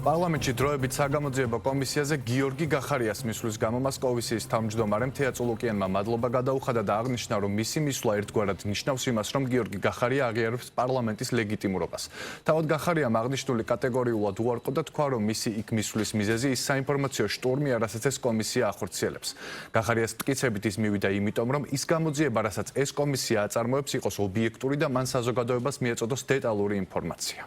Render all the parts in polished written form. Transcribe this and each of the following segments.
პარლამენტში დროებით საგამოძიებო კომისიაზე გიორგი გახარიას მისვლის გამო მას კომისიის თავმჯდომარემ თეა წულუკიანმა მადლობა გადაუხადა და აღნიშნა, რომ მისი მისვლა ერთგვარად ნიშნავს იმას, რომ გიორგი გახარია აღიარებს პარლამენტის ლეგიტიმურობას. თავად გახარიამ აღნიშნული კატეგორიულად უარყო და თქვა, რომ მისი იქ მისვლის მიზეზი ის საინფორმაციო შტურმი, რასაც ეს კომისია ახორციელებს. გახარიას მტკიცებით ის მივიდა იმიტომ, რომ ის გამოძიება, რასაც ეს კომისია აწარმოებს, იყოს ობიექტური და მან საზოგადოებას მიეწოდოს დეტალური ინფორმაცია.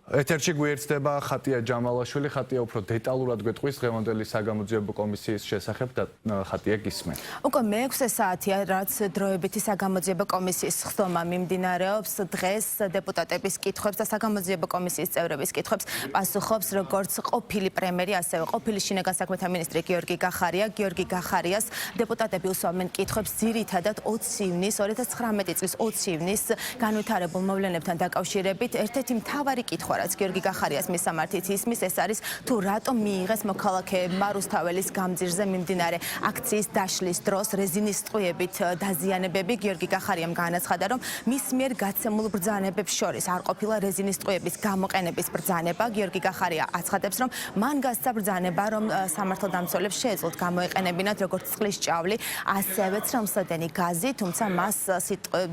ეთერში გვერდდება ხატია ჯამალაშვილი, ხატია უფრო დეტალურად გვეტყვის დღევანდელი საგამოძიებო კომისიის შესახებ და ხატია გისმენ. უკვე მე-6 საათია, რაც დროებითი საგამოძიებო კომისიის ხდომა მიმდინარეობს. დღეს დეპუტატების კითხვებს და საგამოძიებო კომისიის წევრების კითხვებს პასუხობს როგორც ყოფილი პრემიერი, ასევე ყოფილი შინაგან საქმეთა მინისტრი გიორგი გახარია. გიორგი გახარიას დეპუტატები უსვამენ კითხვებს ძირითადად 20 ივნის 2019 წლის 20 ივნის განვითარებულ მოვლენებთან დაკავშირებით. ერთ-ერთი მთავარი კითხვა რაც გიორგი გახარიას მისამართით ისმის, ეს არის თუ რატომ მიიღეს მოქალაქეებმა რუსთაველის გამზირზე მიმდინარე აქციის დაშლის დროს რეზინის ტყვიებით დაზიანებები. გიორგი გახარიამ განაცხადა, რომ მის მიერ გაცემულ ბრძანებებს შორის არ ყოფილა რეზინის ტყვიების გამოყენების ბრძანება. გიორგი გახარია აცხადებს, რომ მან გასცა ბრძანება, რომ სამართალდამცველებს შეეძლოთ გამოეყენებინათ როგორც წყლის ჭავლი, ასევე ცრემლსადენი გაზი, თუმცა მას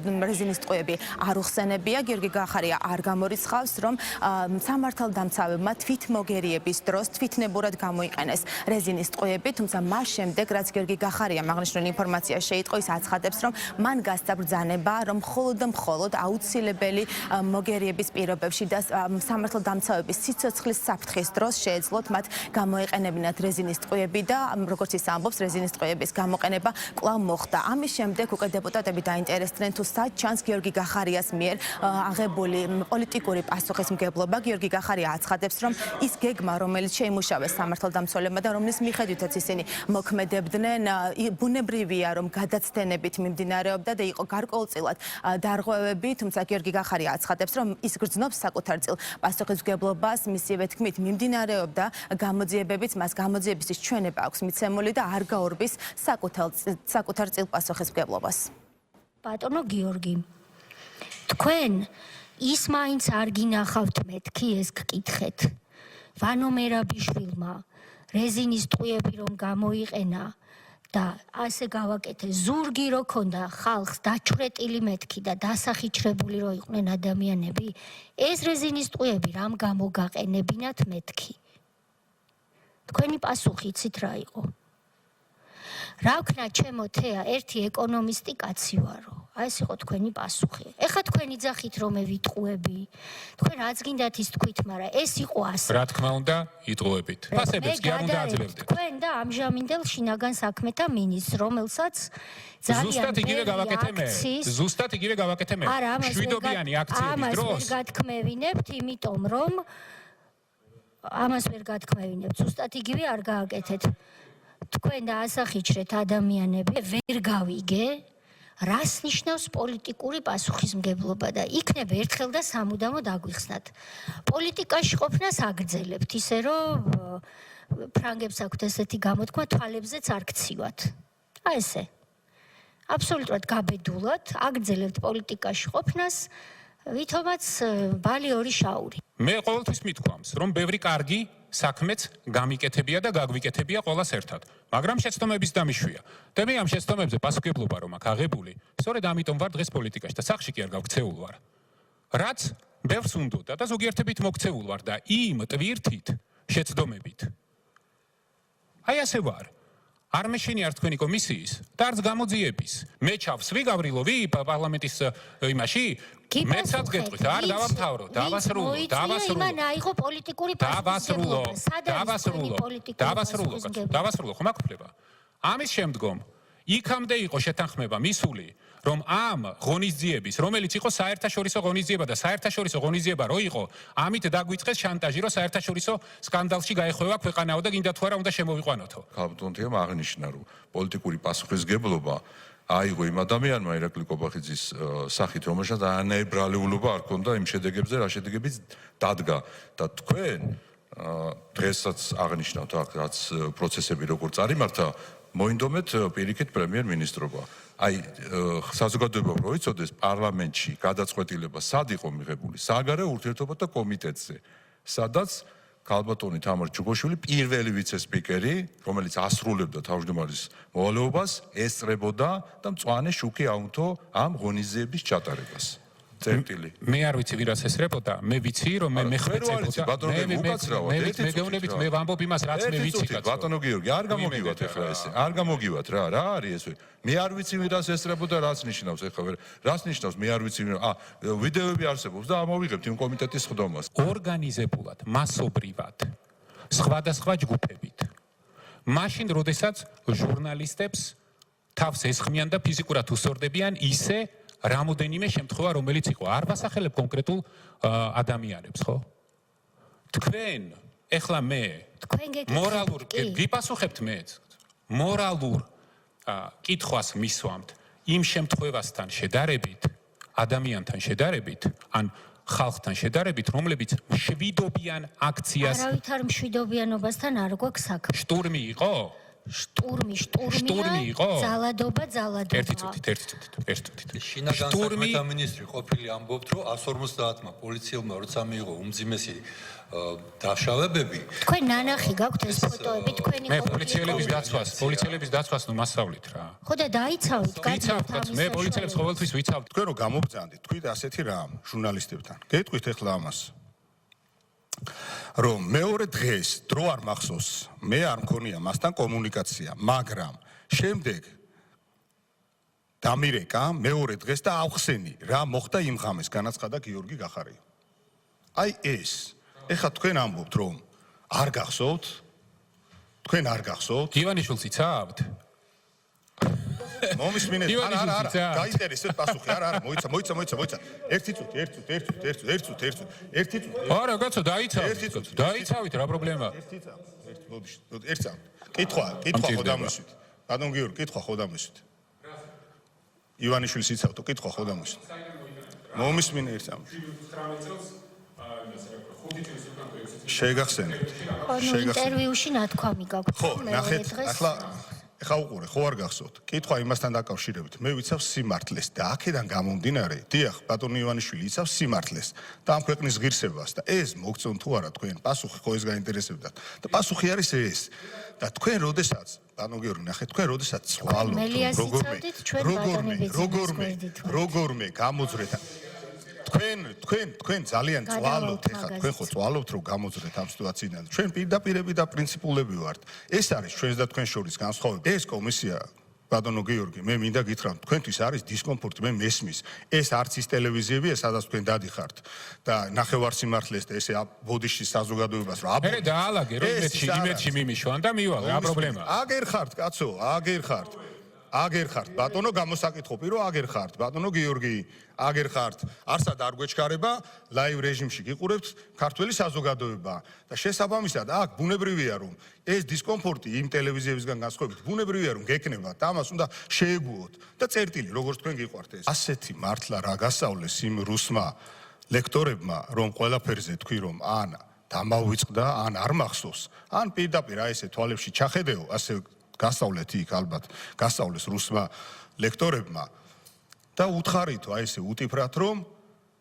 რეზინის ტყვიები არ უხსენებია. გიორგი გახარია არ გამორიცხავს, რომ სამართალდამცავებმა თვითმოგერიების დროს თვითნებურად გამოიყენეს რეზინის ტყვიები, თუმცა მას შემდეგ, რაც გიორგი გახარიამ აღნიშნული ინფორმაცია შეიტყო, ის აცხადებს, რომ მან გასცა ბრძანება, რომ მხოლოდ და მხოლოდ აუცილებელი მოგერიების პირობებში და სამართალდამცავების სიცოცხლის საფრთხის დროს შეეძლოთ მათ გამოეყენებინათ რეზინის ტყვიები და როგორც ის ამბობს, რეზინის ტყვიების გამოყენება კვლავ მოხდა. ამის შემდეგ უკვე დეპუტატები დაინტერესდნენ, თუ სად ჩანს გიორგი გახარიას მიერ აღებული პოლიტიკური პასუხისმგებლობა. გიორგი გახარია აცხადებს, რომ ის გეგმა, რომელიც შეიმუშავეს სამართალდამცველებმა და რომლის მიხედვითაც ისინი მოქმედებდნენ, ბუნებრივია, რომ გადაცდენებით მიმდინარეობდა და იყო გარკვეულწილად დარღვევები, თუმცა გიორგი გახარია აცხადებს, რომ ის გრძნობს საკუთარ წილ პასუხისმგებლობას, მისივე თქმით მიმდინარეობდა გამოძიებებიც, მას გამოძიებისთვის ჩვენება აქვს მიცემული და არ გაურბის საკუთარ წილ პასუხისმგებლობას. ბატონო გიორგი, თქვენ ის მაინც არ გინახავთ მეთქი ეს გკითხეთ. ვანო მერაბიშვილმა რეზინის ტყვიები რომ გამოიყენა და ასე გავაკეთე ზურგი რო ქონდა ხალხს დაჩვრეტილი მეთქი და დასახიჩრებული რო იყვნენ ადამიანები, ეს რეზინის ტყვიები რამ გამოგაყენებინათ მეთქი? თქვენი პასუხი იცით რა იყო? რა ვქნა ჩემო თეა, ერთი ეკონომისტი კაცი ვარო. ეს იყო თქვენი პასუხი. ეხლა თქვენი ძახით რომ მე ვიტყუები. თქვენ რაც გინდათ ის თქვით, მაგრამ ეს იყო ასე. რა თქმა უნდა, იტყუებით. ფასებიც კი არ უნდა აძლევდეთ. თქვენ და ამჟამინდელ შინაგან საქმეთა მინისტრს, რომელსაც ძალიან ზუსტად იგივე გავაკეთე მე. ზუსტად იგივე გავაკეთე მე. შვიდობიანი აქციების დროს. ამას ვერ გათქმევინებთ, იმიტომ რომ ამას ვერ გათქმევინებთ. ზუსტად იგივე არ გააკეთეთ. თქვენ და ასახიჩრეთ ადამიანები, ვერ გავიგე რას ნიშნავს პოლიტიკური პასუხისმგებლობა და იქნება ერთხელ და სამუდამოდ აგვიხსნათ. პოლიტიკაში ყოფნას აგრძელებთ, ისე რომ ფრანგებს აქვთ ესეთი გამოთქმა, თვალებზეც არ გცივათ. აი ესე. აბსოლუტურად გაბედულად აგრძელებთ პოლიტიკაში ყოფნას, ვითომაც ბალი ორი შაური. მე ყოველთვის მithქვამს, რომ ბევრი კარგი საქმეც გამიკეთებია და გაგვიკეთებია ყველას ერთად. მაგრამ შეცდომების დამიშვია. და მე ამ შეცდომებზე პასუხისმგებლობა რომ აქ აღებული, სწორედ ამიტომ ვარ დღეს პოლიტიკაში და სახში კი არ გავქცეულ ვარ. რაც ბევრს უნდოდა და ზოგიერთებით მოქცეულ ვარ და იმ ტვირთით, შეცდომებით. აი ასე ვარ. არ მეშინიარ თქვენი კომისიის და არც გამოძიების. მე ჩავსვი გავრილოვი პარლამენტის იმაში მეცაც გეტყვით, არ დავამთავრო, დავასრულო. აიღო პოლიტიკური დავასრულო, ხომ აკვლება. ამის შემდგომ იქამდე იყო შეთანხმება მისული, რომ ამ ღონისძიების, რომელიც იყო საერთაშორისო ღონისძიება და საერთაშორისო ღონისძიება რო იყო, ამით დაგვიწყეს შანტაჟი, რომ საერთაშორისო სკანდალში გაეხვევა ქვეყანაო და გინდა თუ არა უნდა შემოვიყვანოთო. ქალბატონთიამ აღნიშნა, რომ პოლიტიკური პასუხისმგებლობა აიღო იმ ადამიანმა ირაკლი კობახიძის სახით, რომელსაც ანებრალეულობა არ ქონდა იმ შედეგებზე, რა შედეგებიც დადგა და თქვენ დღესაც აღნიშნავთ აქ რაც პროცესები როგორ წარიმართა, მოინდომეთ პირიქით პრემიერ-მინისტრობა. აი საზოგადოებამ რო იცოდეს პარლამენტში გადაწყვეტილება სად იყო მიღებული საგარეო ურთიერთობათა კომიტეტზე სადაც ქალბატონი თამარ ჯუგოშვილი პირველი ვიცე-სპიკერი რომელიც ასრულებდა თავმჯდომარის მოვალეობას ესწრებოდა და მწვანე შუქი აუნთო ამ ღონისძიების ჩატარებას წერტილი მე არ ვიცი ვირას ესრებოდა მე ვიცი რომ მე მეხვეწებოდა მე გეუბნებით მე ვამბობ იმას რაც მე ვიცი კაცო ბატონო გიორგი არ გამოგივათ ახლა ესე არ გამოგივათ რა არის ეს მე არ ვიცი ვირას ესრებოდა რაც ნიშნავს ახლა რას ნიშნავს მე არ ვიცი ვიდეოები არსებობს და ამოვიღებთ იმ კომიტეტის ხდომას ორგანიზებულად მასობრივად სხვადასხვა ჯგუფებით მაშინ როდესაც ჟურნალისტებს თავს ესხმიან და ფიზიკურად უსწორდებიან ისე რამოდენიმე შემთხვევა რომელიც იყო არ ვასახელებ კონკრეტულ ადამიანებს ხო თქვენ ეხლა მე მორალურ გიპასუხებთ მე მორალურ კითხვას მისვამთ იმ შემთხვევასთან შედარებით ადამიანთან შედარებით ან ხალხთან შედარებით რომლებიც მშვიდობიან აქციას არავით არ მშვიდობიანობასთან არ გვაქვს საქმე შტურმი იყო შტურმი იყო ძალადობა ერთი წუთით შტურმი სამინისტრო ყოფილი ამბობთ რომ 150-მა პოლიციელმა როცა მიიღო უმძიმესი დაშავებები თქვენ ნანახი გაქვთ ეს ფოტოები თქვენი მე პოლიციელების დაცვას ნუ მასწავლით რა ხო და დაიცავით მე პოლიციელებს ყოველთვის ვიცავთ თქვენ რო გამობრძანდით თქვით ასეთი რამ ჟურნალისტებთან გეტყვით ახლა ამას რომ მეორე დღეს დრო არ მახსოვს მე არ მქონია მასთან კომუნიკაცია მაგრამ შემდეგ დამირეკა მეორე დღეს და ავხსენი რა მოხდა იმ ღამეს განაცხადა გიორგი გახარია აი ეს ეხლა თქვენ ამბობთ რომ არ გახსოვთ თქვენ არ გახსოვთ ივანიშვილს იცავთ მომისმინეთ არა გაინტერესებს პასუხი არა მოიცა ერთი წუთი არა კაცო დაიცავით რა პრობლემაა ერთი კითხვა ხო დამისვით ბატონ გიორგი კითხვა ხო დამისვით ივანიშვილს იცავთო კითხვა ხო დამისვით მომისმინე ერთ წამში შეგახსენებთ ინტერვიუში ნათქვამი გაქვთ ხო ნახეთ ახლა უყურე ხო არ გახსოვთ კითხვა იმასთან დაკავშირებით მე ვიცავ სიმართლეს და აქედან გამომდინარე დიახ ბატონი ივანიშვილი იცავს სიმართლეს და ამ ქვეყნის ღირსებას და ეს მოგწონ თუ არა თქვენ პასუხი ხო ეს გაინტერესებდათ და პასუხი არის ეს და თქვენ როდესაც ბატონ გიორგი ნახეთ თქვენ როდესაც ცვალობთ როგორმე გამოძრეთ თქვენ ძალიან წვალობთ ეხლა თქვენ ხო წვალობთ რომ გამოძრეთ ამ სიტუაციიდან ჩვენ პირდაპირები და პრინციპულები ვართ ეს არის ჩვენს და თქვენ შორის განსხვავება ეს კომისია ბატონო გიორგი მე მინდა გითხრათ თქვენთვის არის დისკომფორტი მე მესმის ეს არც ის ტელევიზიებია სადაც თქვენ დადიხართ და ნახევარსიმართლეს და ესე ბოდიში საზოგადოებას რა მე დაალაგე რომ იმედში მიმიშვან და მივალ რა პრობლემაა აგერ ხართ კაცო აგერ ხართ ბატონო გამოსაკითხო პირო აგერ ხართ ბატონო გიორგი აგერ ხართ არსად არ გვეჩქარება ლაივ რეჟიმში გიყურებთ ქართველი საზოგადოება და შესაბამისად აქ ბუნებრივია რომ ეს დისკომფორტი იმ ტელევიზიებისგან განსხვავებით ბუნებრივია რომ გეკნებათ და ამას უნდა შეეგუოთ და წერტილი როგორც თქვენ გიყვართ ეს ასეთი მართლა რა გასავლეს იმ რუსმა ლექტორებმა რომ ყველაფერზე თქვი რომ ან დამავიწყდა ან არ მახსოვს ან პირდაპირ აი ესე თვალებში ჩახედეო ასე გასავლეთ იქ ალბათ გასავლეს რუსმა ლექტორებმა და უთხარითო აი ესე უტიფრათ რომ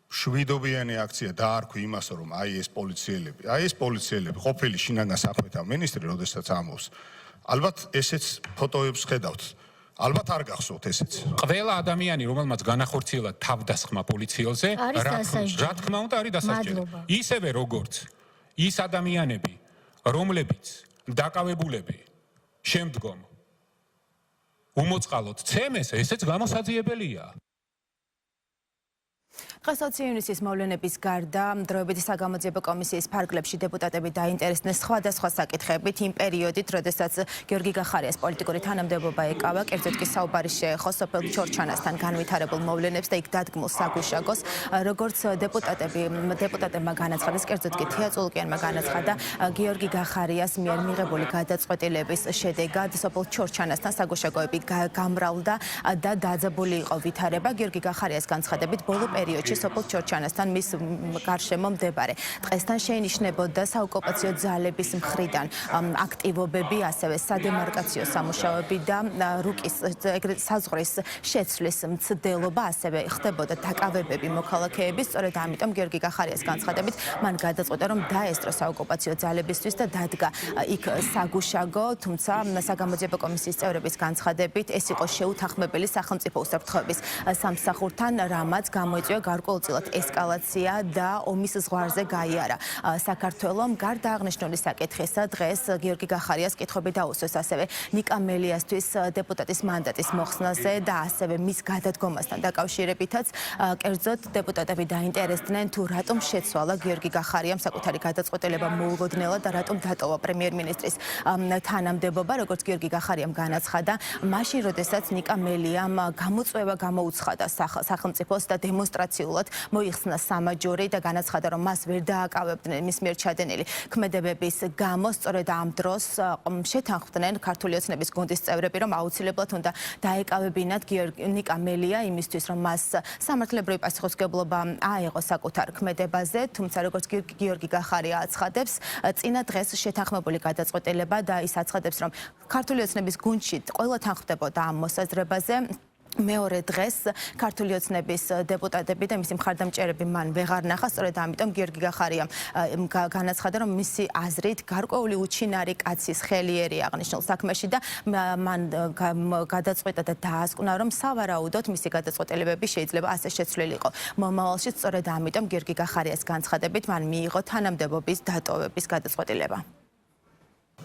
შვიდობიანი აქცია დაარქვი იმას რომ აი ეს პოლიციელები ყოფილი შინაგან საქმეთა მინისტრი როდესაც ამბობს ალბათ ესეც ფოტოებს ხედავთ ალბათ არ გახსოვთ ესეც ყველა ადამიანი რომელმაც განახორციელა თავდასხმა პოლიციელზე რა თქმა უნდა არის დასაჯელი ისევე როგორც ის ადამიანები რომლებიც დაკავებულები შემდგომ უმოწყალოდ ცემეს ესეც გამოსაძიებელია დღესაც ივნისის მოვლენების გარდა დროებითი საგამოძიებო კომისიის ფარგლებში დეპუტატები დაინტერესდნენ სხვადასხვა საკითხებით იმ პერიოდით, როდესაც გიორგი გახარიას პოლიტიკური თანამდებობა ეკავა, კერძოდ კი საუბარი შეეხო სოფელ ჩორჩანასთან განვითარებულ მოვლენებს და იქ დადგმულ საგუშაგოს, როგორც დეპუტატებმა განაცხადეს, კერძოდ კი თია წულუკიანმა განაცხადა გიორგი გახარიას მიერ მიღებული გადაწყვეტილების შედეგად სოფელ ჩორჩანასთან საგუშაგოები გამრავლდა და დაძაბული იყო ვითარება. გიორგი გახარიას განცხადებით ბოლო პერიოდში ქალაქში სოფელ ჩორჩანასთან მის გარშემო მდებარე. დღესთან შეინიშნებოდა საოკუპაციო ძალების მხრიდან აქტივობები, ასევე სადემარკაციო სამუშაოები და რუკის ეგრეთ საზღვრის შეცვლის მცდელობა, ასევე ხდებოდა დაკავებები მოქალაქეების. სწორედ ამიტომ გიორგი გახარიას განცხადებით მან გადაწყვეტა, რომ დაესწრო საოკუპაციო ძალებისთვის და დადგა იქ საგუშაგო, თუმცა საგამოძიებო კომისიის წევრების განცხადებით ეს იყო შეუთანხმებელი სახელმწიფო უსაფრთხოების სამსახურთან, რამაც გამოიწვია გარკვეულწილად ესკალაცია და ომის ზღვარზე გაიარა. საქართველომ გარდა აღნიშნული საკითხისა დღეს გიორგი გახარიას კითხვები დაუსვეს ასევე ნიკა მელიასთვის დეპუტატის მანდატის მოხსნაზე და ასევე მის გადადგომასთან დაკავშირებითაც. კერძოდ დეპუტატები დაინტერესდნენ თუ რატომ შეცვალა გიორგი გახარიამ საკუთარი გადაწყვეტილება მოულოდნელა და რატომ დატოვა პრემიერ-მინისტრის თანამდებობა, როგორც გიორგი გახარიამ განაცხადა, მაშინ როდესაც ნიკა მელიამ გამოწვევა გამოუცხადა სახელმწიფოს და დემონსტრაციულად მოიხსნა სამაჯური და განაცხადა, რომ მას ვერ დააკავებდნენ მის მიერ ჩადენილი ქმედებების გამო. სწორედ ამ დროს შეთანხმდნენ ქართული ოცნების გუნდის წევრები, რომ აუცილებლად უნდა დაეკავებინათ ნიკა მელია იმისთვის, რომ მას სამართლებრივი პასუხისმგებლობა აეღო საკუთარ ქმედებაზე, თუმცა როგორც გიორგი გახარია აცხადებს, წინა დღეს შეთანხმებული გადაწყვეტილება და ის აცხადებს, რომ ქართული ოცნების გუნდში ყველა თანხმდებოდა ამ მოსაზრებაზე. მეორე დღეს ქართული ოცნების დეპუტატები და მისი მხარდამჭერები მან ვეღარ ნახა, სწორედ ამიტომ გიორგი გახარიამ განაცხადა, რომ მისი აზრით გარკვეული უჩინარი კაცის ხელიერი აღნიშნულ საქმეში და მან გადაწყვეტა და დაასკვნა, რომ სავარაუდოდ მისი გადაწყვეტილებები შეიძლება ასე შეცვლილიყო მომავალში. სწორედ ამიტომ გიორგი გახარიას განცხადებით მან მიიღო თანამდებობის დატოვების გადაწყვეტილება.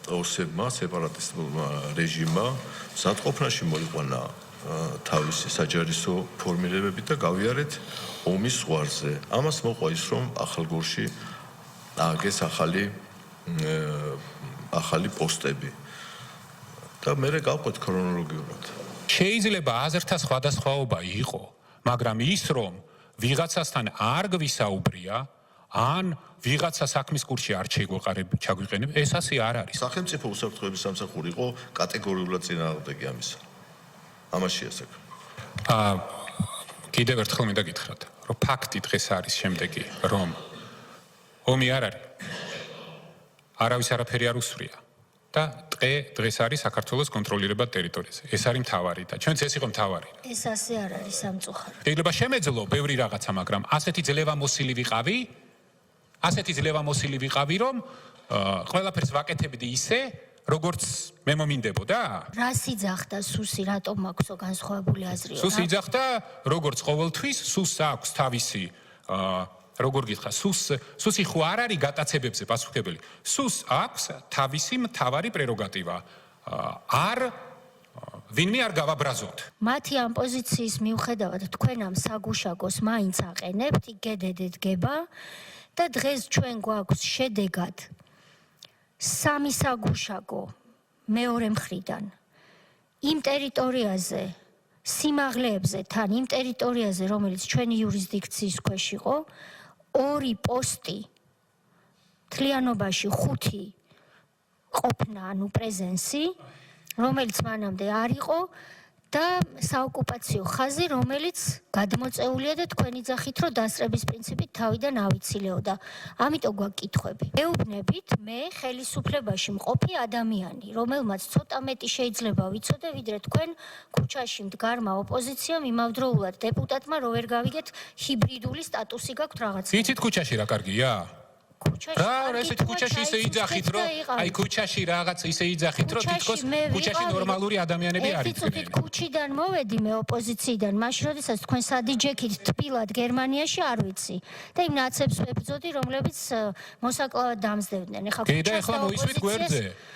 ორსებმა სეპარატისტულმა რეჟიმმა სათყოფნაში მოიყვანა თავისი საჯარისო ფორმირებები და გავიარეთ ომის ზღვარზე. ამას მოყვა ის, რომ ახალგორში ააგეს ახალი პოსტები. და მე გავყვეთ ქრონოლოგიურად. შეიძლება აზრთა სხვადასხვაობა იყო, მაგრამ ის, რომ ვიღაცასთან არ გვისაუბრია, ან ვიღაცა საქმის კურსში არ ჩაგვიყენებ, ეს ასე არ არის. სახელმწიფო უსაფრთხოების სამსახური იყო კატეგორიულად წინააღმდეგი ამისა. ამაში ასაკ. კიდევ ერთხელ მინდა გითხრათ, რომ ფაქტი დღეს არის შემდეგი, რომ ომი არ არის. არავის არაფერი არ უსვრია და დღეს არის საქართველოს კონტროლირება ტერიტორიაზე. ეს არის მთავარი და ჩვენც ეს იყო მთავარი. ეს ასე არ არის სამწუხაროდ. შეიძლება შემეძლო ბევრი რაღაცა, მაგრამ ასეთი ძლევამოსილი ვიყავი, რომ ყველაფერს ვაკეთებდი ისე, როგორც მე მომინდებოდა? რას იძახდა სუსი, რატომ აქვსო განსხვავებული აზრი? სუსი იძახდა, როგორც ყოველთვის, სუსს აქვს თავისი, როგორ გითხრა, სუსი ხო არ არის გატაცებებზე პასუხებელი. სუსს აქვს თავისი მთავარი პრეროგატივა. ვინმე არ გავაბრაზოთ. მათი ამ პოზიციის მიუხედავად თქვენ ამ საგუშაგოს მაინც აყენებთ, იგედედეთ გება და დღეს ჩვენ გვაქვს შედეგად სამი საგუშაგო მეორე მხრიდან იმ ტერიტორიაზე სიმაღლეებზე თან იმ ტერიტორიაზე რომელიც ჩვენი იურისდიქციის ქვეშ იყო ორი პოსტი თლიანობაში 5 ყოფნა ანუ პრეზენსი რომელიც მანამდე არ იყო და საოკუპაციო ხაზი რომელიც გადმოწეულია და თქვენი ძახით რომ დასწრების პრინციპით თავიდან ავიცილებდა. ამიტომ გვაკითხები. ეუბნებით მე ხელისუფლებაში მყოფი ადამიანი, რომელმაც ცოტა მეტი შეიძლება ვიცოდე ვიდრე თქვენ ქუჩაში მდგარმა ოპოზიციამ იმავდროულად დეპუტატმა რო ვერ გავიგეთ ჰიბრიდული სტატუსი გაქვთ რაღაცა. იცით ქუჩაში რა კარგია? ესეთ ქუჩაში ისე იძახით, რომ აი ქუჩაში რაღაც ისე იძახით, რომ თითქოს ქუჩაში ნორმალური ადამიანები არ იყვნენ. ქუჩიდან მოვედი მე ოპოზიციიდან, მაშინ როდესაც თქვენ სადიჯექით თბილად გერმანიაში არ ვიცი და იმ ნაცებს ვებრძოდი, რომლებიც მოსაკლავად დამზდებდნენ.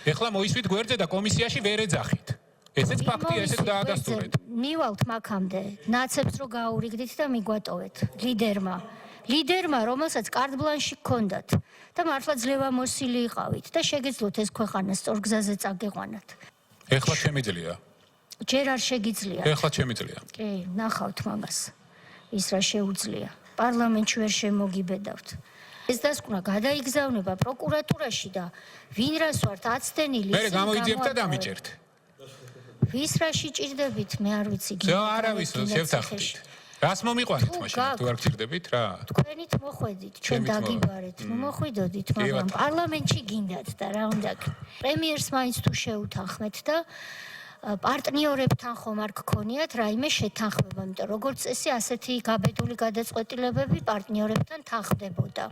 ეხლა მოისვით გვერდზე და კომისიაში ვერ ეძახით. ესეც ფაქტია, ესეც დაადასტურეთ. მივალთ მაქამდე, ნაცებს რო გაურიგდით და მიგვატოვეთ ლიდერმა, რომელსაც კარტბლანში გქონდათ და მართლა ძლევამოსილი იყავით და შეგეძლოთ ეს ქვეყანა სწორ გზაზე წაგეყვანათ. ეხლა შემიძლია. ჯერ არ შეგიძლია. ეხლა შემიძლია. კი, ნახავთ მაგას. ის რა შეუძლია. პარლამენტში ვერ შემოგიბედავთ. ეს დასკვნა გადაიგზავნება პროკურატურაში და ვინ რას ვართ აცდენილი მე გამოიძიებთ და დამიჭერთ. ვის რა შეჭirdებით მე არ ვიცი. არავის შევთანხმდით. რას მომიყვანით მაშინ თუ არ გჭირდებით რა? თქვენით მოხვედით, ჩვენ დაგიბარეთ, მოხვიდოდით, მაგრამ პარლამენტში გინდათ და რა უნდა. პრემიერს მაინც თუ შეუთანხმეთ და პარტნიორებთან ხომ არ გქონიათ რაიმე შეთანხმება, იმიტომ როგორც წესი ასეთი გაბედული გადაწყვეტილებები პარტნიორებთან თანხმდებოდა.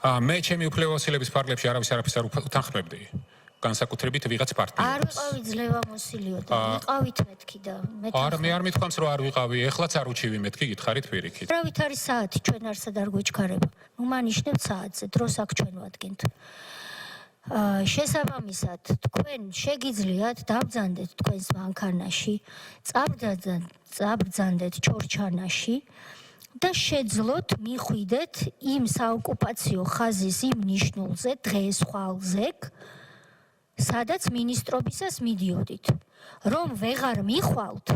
მე ჩემი უფლებამოსილების ფარგლებში არავის არაფერს არ უთანხმებდი. განსაკუთრებით ვიღაც პარტნიორს. არ ვიყავი ძლევამოსილიო და ვიყავით მეთქი და არა, მე არ მithქვამს რომ არ ვიყავი, ეხლაც არ უჩივი მეთქი, გითხარით პირიქით. რავით არის საათი, ჩვენ არსად არ გვეჩქარება. ნუ მანიშნებთ საათზე, დროს აქ ჩვენ ვადგენთ. შესაბამისად, თქვენ შეგიძლიათ დაბრძანდეთ თქვენს მანქანაში, წაბრძანდეთ ჩორჩანაში და შეძლოთ მიხვიდეთ იმ საოკუპაციო ხაზის იმ ნიშნულზე, დღეს ხვალზეგ, სადაც მინისტრობისას მიდიოდით. რომ ვეღარ მიხვალთ,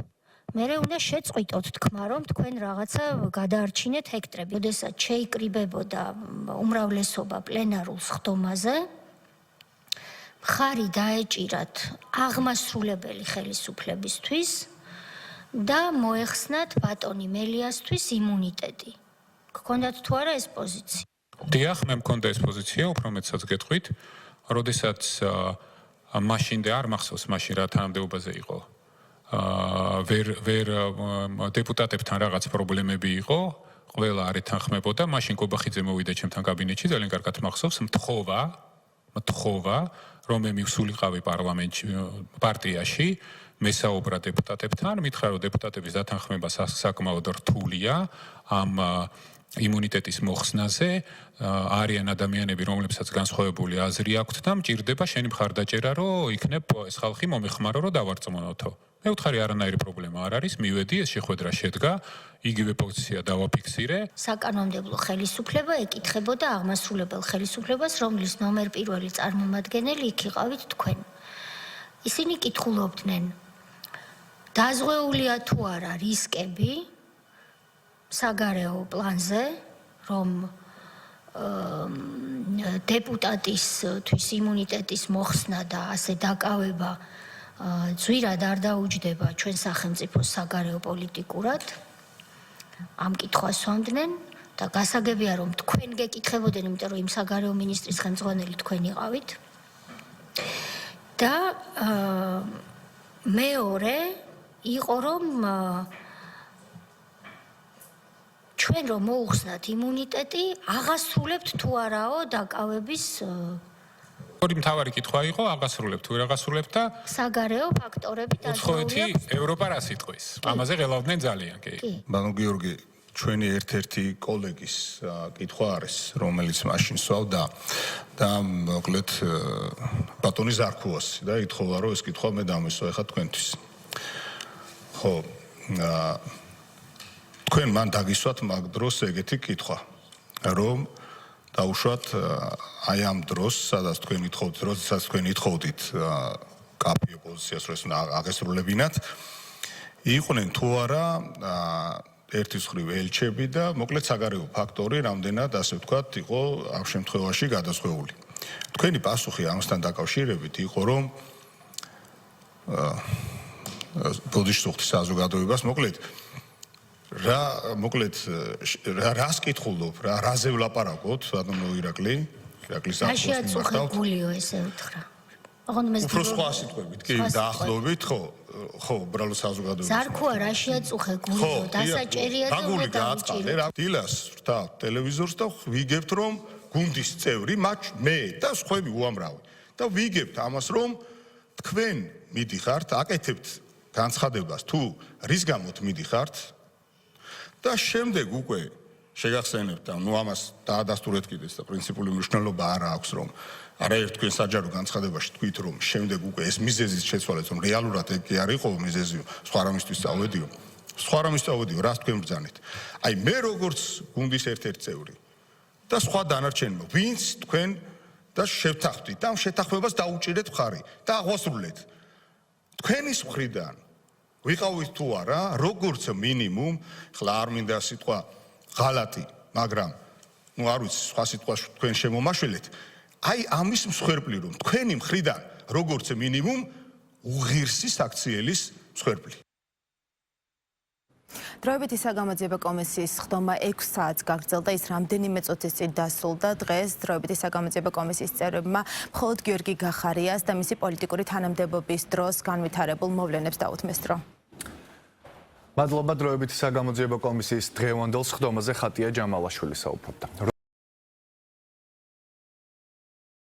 მერე უნდა შეწყვიტოთ თქმა, რომ თქვენ რაღაცა გადაარჩინეთ ჰექტრები. როდესაც შეიკრიბებოდა უმრავლესობა პლენარულ სხდომაზე, მხარი დაეჭირათ აღმასრულებელი ხელისუფლებისთვის და მოეხსნათ ბატონი მელიასთვის იმუნიტეტი. გქონდათ თუ არა ეს პოზიცია? დიახ, მე მქონდა ეს პოზიცია, უფრო მეტსაც გეტყვით, როდესაც მაშინდე არ მახსოვს მაშინ რა თანამდებობაზე იყო. ვერ დეპუტატებთან რაღაც პრობლემები იყო, ყველა არ ეთანხმებოდა, მაშინ კობახიძე მოვიდა ჩემთან კაბინეტში, ძალიან კარგად მახსოვს, მთხოვა, რომ მე მივსულიყავი პარლამენტში, პარტიაში, მესაუბრა დეპუტატებთან, მითხრა, რომ დეპუტატების დათანხმება საკმაოდ რთულია ამ იმუნიტეტის მოხსნაზე, არიან ადამიანები, რომლებსაც განსხვავებული აზრი აქვთ და მჭირდება შენი მხარდაჭერა, რომ იქნებ ეს ხალხი მომეხმარო, რომ დავარწმუნოთო. მე ვთხარი არანაირი პრობლემა არ არის, მივედი, ეს შეხვედრა შედგა, იგივე პოზიცია დავაფიქსირე. საკანონმდებლო ხელისუფლება ეკითხებოდა აღმასრულებელ ხელისუფლებას, რომლის ნომერ პირველი წარმომადგენელი იქ იყავით თქვენ. ისინი კითხულობდნენ, დაზღვეულია თუ არა რისკები საგარეო პლანზე, რომ დეპუტატისთვის იმუნიტეტის მოხსნა და ასე დაკავება ძვირად არ დაუჯდება ჩვენ სახელმწიფოს საგარეო პოლიტიკურად. ამ კითხვას სვამდნენ და გასაგებია რომ თქვენ გეკითხებოდნენ, იმიტომ რომ იმ საგარეო მინისტრის ხელმძღვანელი თქვენ იყავით. და მეორე იყო რომ ჩვენ რომ მოუხსნათ იმუნიტეტი, აღასრულებთ თუ არაო დაკავების ორი მთავარი კითხვა იყო, აღასრულებთ თუ ვერ აღასრულებთ და საგარეო ფაქტორები უცხოეთი ევროპა რას იტყვის? ამაზე ღელავდნენ ძალიან, კი. ბანო გიორგი, ჩვენი ერთ-ერთი კოლეგის კითხვა არის, რომელიც მაშინ სვავდა და მოკლედ ბატონი ზარქუასი და ითხოვა, რომ ეს კითხვა მე დამესვა ეხა თქვენთვის. ხო, თქვენ მან დაგისვათ მაგ დროს ეგეთი კითხვა, რომ დაუშვათ აი ამ დროს, სადაც თქვენ ითხოვდით კაპიო პოზიციას, რომ აღესრულებინათ, იყვნენ თუ არა ერთის მხრივ ელჩები და მოკლედ საგარეო ფაქტორი რამდენად ასე ვთქვათ იყო ამ შემთხვევაში გადაზღვეული. თქვენი პასუხი ამასთან დაკავშირებით იყო, რომ ბოდიშსუხტის საზოგადოებას რას კითხულობ, რაზე ვლაპარაკოთ, ბატონო ირაკლის შეაწუხებულიო ესე უთხრა. უფრო სხვა სიტყვებით, კი, დაახლოებით, ხო, უბრალოდ საზოგადოებას. ზარქუა რა შეაწუხე გულიო, დასაჭერია და უნდა დავუჭირო. დილას ვრთავ ტელევიზორს და ვიგებთ, რომ გუნდის წევრი, მე და სხვები უამრავი. და ვიგებთ ამას, რომ თქვენ მიდიხართ, აკეთებთ განცხადებას, თუ რის გამოთ მიდიხართ და შემდეგ უკვე შეგახსენებთ, ნუ ამას დაადასტურეთ კიდეც და პრინციპული მნიშვნელობა არ აქვს, რომ არაერთ თქვენ საჯარო განცხადებაში თქვით, რომ შემდეგ უკვე ეს მიზეზის შეცვალეთ, რომ რეალურად ეგ კი არ იყო მიზეზი, სხვა რამისთვის წავედიო, რას თქვენ ბრძანეთ. აი მე როგორც გუნდის ერთ-ერთი წევრი და სხვა დანარჩენმა, ვინც თქვენ და შევთანხმდით და ამ შეთანხმებას დაუჭირეთ მხარი და აღვასრულეთ. თქვენის მხრიდან ვიყავით თუ არა, როგორც მინიმუმ, ხლა არ მინდა სიტყვა ღალატი, მაგრამ ნუ არ ვიცი, სხვა სიტყვას თქვენ შემომაშველეთ. აი ამის მსხვერპლი რომ თქვენი მხრიდან როგორც მინიმუმ უღირსი საქციელის მსხვერპლი. დროებითი საგამოძიებო კომისიის ხდომა 6 საათს გაგრძელდა, ის რამდენიმე წუთის წინ დასრულდა. დღეს დროებითი საგამოძიებო კომისიის წევრებმა მხოლოდ გიორგი გახარიას და მისი პოლიტიკური თანამდებობის დროს განვითარებულ მოვლენებს დაუთმეს დრო. მადლობა დროებითი საგამოძიებო კომისიის დღევანდელ ხდომაზე ხატია ჯამალაშვილი საუბრობდა.